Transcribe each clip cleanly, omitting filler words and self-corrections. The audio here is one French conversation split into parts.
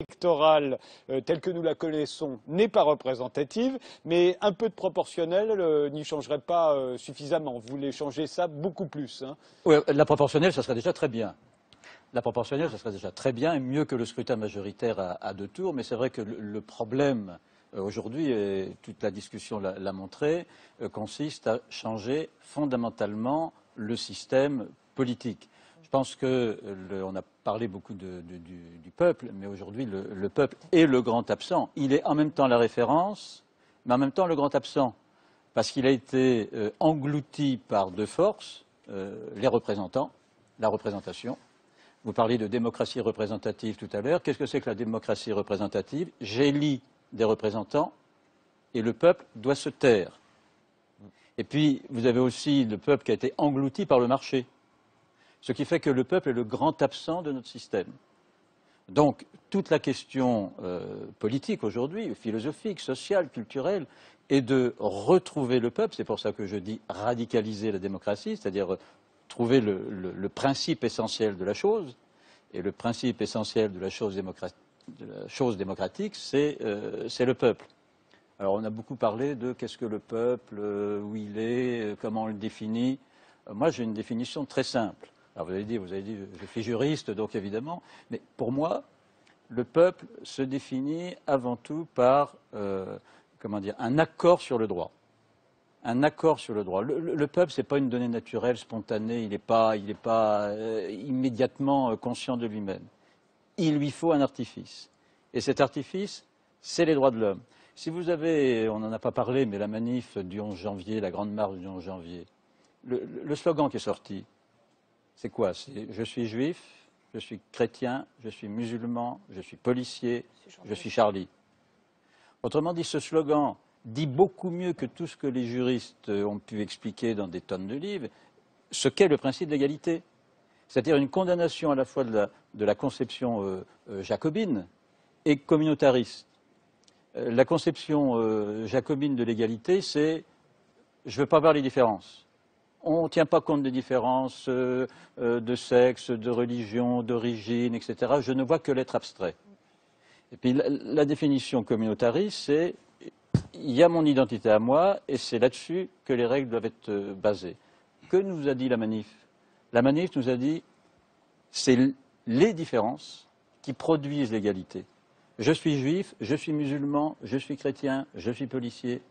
électorale telle que nous la connaissons n'est pas représentative, mais un peu de proportionnel n'y changerait pas suffisamment. Vous voulez changer ça beaucoup plus, hein. Oui, la proportionnelle, ça serait déjà très bien. La proportionnelle, ça serait déjà très bien et mieux que le scrutin majoritaire à deux tours, mais c'est vrai que le problème aujourd'hui, et toute la discussion l'a montré, consiste à changer fondamentalement le système politique. Je pense on a parlé beaucoup du peuple, mais aujourd'hui, le peuple est le grand absent. Il est en même temps la référence, mais en même temps le grand absent, parce qu'il a été englouti par deux forces, les représentants, la représentation. Vous parliez de démocratie représentative tout à l'heure. Qu'est-ce que c'est que la démocratie représentative? J'élis des représentants et le peuple doit se taire. Et puis, vous avez aussi le peuple qui a été englouti par le marché. Ce qui fait que le peuple est le grand absent de notre système. Donc, toute la question politique aujourd'hui, philosophique, sociale, culturelle, est de retrouver le peuple. C'est pour ça que je dis radicaliser la démocratie, c'est-à-dire trouver le principe essentiel de la chose. Et le principe essentiel de la chose démocratique, c'est le peuple. Alors on a beaucoup parlé de qu'est-ce que le peuple, où il est, comment on le définit. Moi j'ai une définition très simple. Alors vous avez dit, je suis juriste, donc évidemment, mais pour moi, le peuple se définit avant tout par, un accord sur le droit. Un accord sur le droit. Le peuple, ce n'est pas une donnée naturelle, spontanée, il n'est pas immédiatement conscient de lui-même. Il lui faut un artifice. Et cet artifice, c'est les droits de l'homme. Si vous avez, on n'en a pas parlé, mais la manif du 11 janvier, la grande marche du 11 janvier, le slogan qui est sorti, c'est quoi? C'est je suis juif, je suis chrétien, je suis musulman, je suis policier, je suis Charlie. Autrement dit, ce slogan dit beaucoup mieux que tout ce que les juristes ont pu expliquer dans des tonnes de livres, ce qu'est le principe d'égalité. C'est-à-dire une condamnation à la fois de la conception jacobine et communautariste. La conception jacobine de l'égalité, c'est je ne veux pas voir les différences. On ne tient pas compte des différences de sexe, de religion, d'origine, etc. Je ne vois que l'être abstrait. Et puis la définition communautariste, c'est il y a mon identité à moi et c'est là-dessus que les règles doivent être basées. Que nous a dit la manif? La manif nous a dit c'est les différences qui produisent l'égalité. Je suis juif, je suis musulman, je suis chrétien, je suis policier,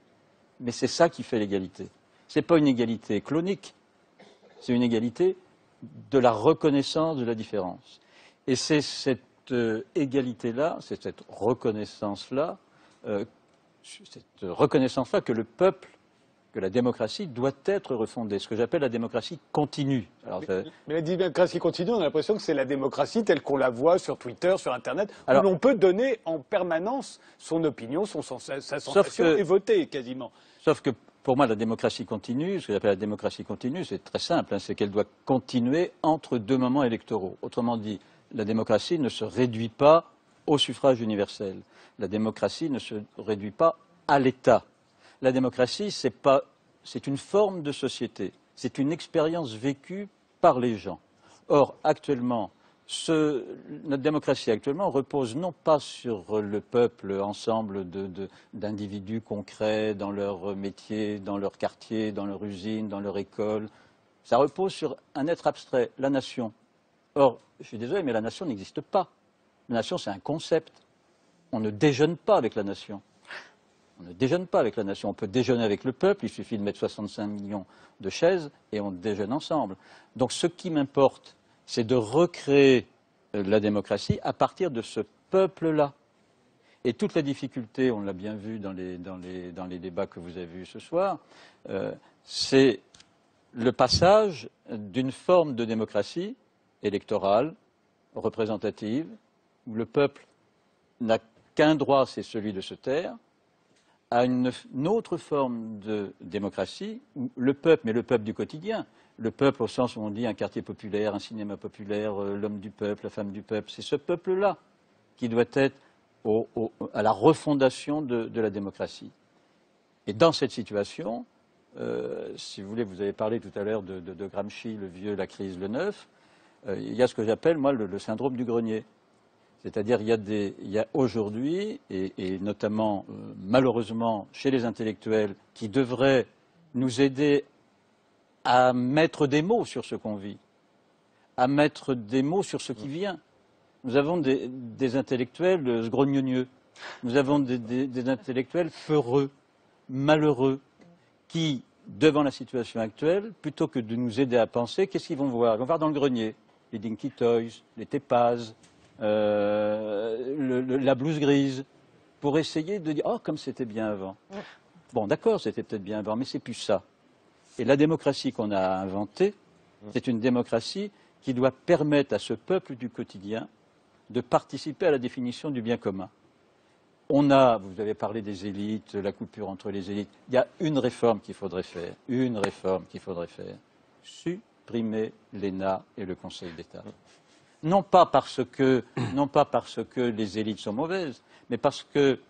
mais c'est ça qui fait l'égalité. Ce n'est pas une égalité clonique, c'est une égalité de la reconnaissance de la différence. Et c'est cette égalité-là, c'est cette reconnaissance-là que le peuple, que la démocratie doit être refondée, ce que j'appelle la démocratie continue. Alors, mais la démocratie continue, on a l'impression que c'est la démocratie telle qu'on la voit sur Twitter, sur Internet, où l'on peut donner en permanence son opinion, sa sensation et voter quasiment. Sauf que pour moi, la démocratie continue, ce que j'appelle la démocratie continue, c'est très simple, c'est qu'elle doit continuer entre deux moments électoraux. Autrement dit, la démocratie ne se réduit pas au suffrage universel. La démocratie ne se réduit pas à l'État. La démocratie, c'est une forme de société. C'est une expérience vécue par les gens. Or, actuellement, notre démocratie actuellement repose non pas sur le peuple, ensemble d'individus concrets dans leur métier, dans leur quartier, dans leur usine, dans leur école. Ça repose sur un être abstrait, la nation. Or, je suis désolé, mais la nation n'existe pas. La nation, c'est un concept. On ne déjeune pas avec la nation. On ne déjeune pas avec la nation. On peut déjeuner avec le peuple, il suffit de mettre 65 millions de chaises et on déjeune ensemble. Donc ce qui m'importe, c'est de recréer la démocratie à partir de ce peuple-là. Et toute la difficulté, on l'a bien vu dans les débats que vous avez vus ce soir, c'est le passage d'une forme de démocratie électorale, représentative, où le peuple n'a qu'un droit, c'est celui de se taire, à une autre forme de démocratie, où le peuple, mais le peuple du quotidien, le peuple au sens où on dit un quartier populaire, un cinéma populaire, l'homme du peuple, la femme du peuple, c'est ce peuple-là qui doit être à la refondation de la démocratie. Et dans cette situation, si vous voulez, vous avez parlé tout à l'heure de Gramsci, le vieux, la crise, le neuf, il y a ce que j'appelle, moi, le syndrome du grenier. C'est-à-dire il y a aujourd'hui, et notamment malheureusement chez les intellectuels, qui devraient nous aider à mettre des mots sur ce qu'on vit, à mettre des mots sur ce qui vient. Nous avons des intellectuels grognonieux, nous avons des intellectuels peureux, malheureux, qui, devant la situation actuelle, plutôt que de nous aider à penser, qu'est-ce qu'ils vont voir? Ils vont voir dans le grenier les Dinky Toys, les Tépaz, la blouse grise, pour essayer de dire « Oh, comme c'était bien avant ». Bon, d'accord, c'était peut-être bien avant, mais c'est plus ça. Et la démocratie qu'on a inventée, c'est une démocratie qui doit permettre à ce peuple du quotidien de participer à la définition du bien commun. Vous avez parlé des élites, la coupure entre les élites. Il y a une réforme qu'il faudrait faire, supprimer l'ENA et le Conseil d'État. Non pas parce que les élites sont mauvaises, mais parce que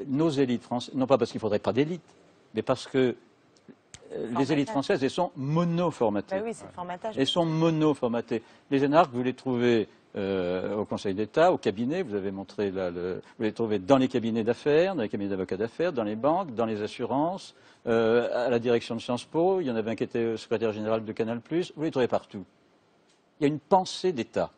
nos élites françaises, non pas parce qu'il ne faudrait pas d'élite, mais parce que les élites françaises, elles sont monoformatées. Ben oui, c'est le formatage. Elles sont monoformatées. Les énarques, vous les trouvez au Conseil d'État, au cabinet, vous avez montré là, vous les trouvez dans les cabinets d'affaires, dans les cabinets d'avocats d'affaires, dans les banques, dans les assurances, à la direction de Sciences Po, il y en avait un qui était secrétaire général de Canal+, vous les trouvez partout. Il y a une pensée d'État.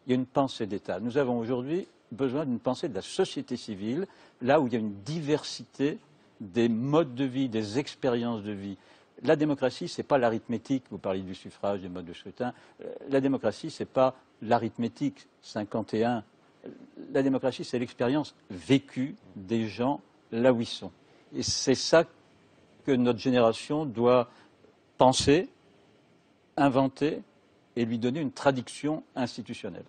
Nous avons aujourd'hui besoin d'une pensée de la société civile, là où il y a une diversité des modes de vie, des expériences de vie. La démocratie, ce n'est pas l'arithmétique, vous parlez du suffrage, des modes de scrutin. La démocratie, ce n'est pas l'arithmétique 51. La démocratie, c'est l'expérience vécue des gens là où ils sont. Et c'est ça que notre génération doit penser, inventer et lui donner une traduction institutionnelle.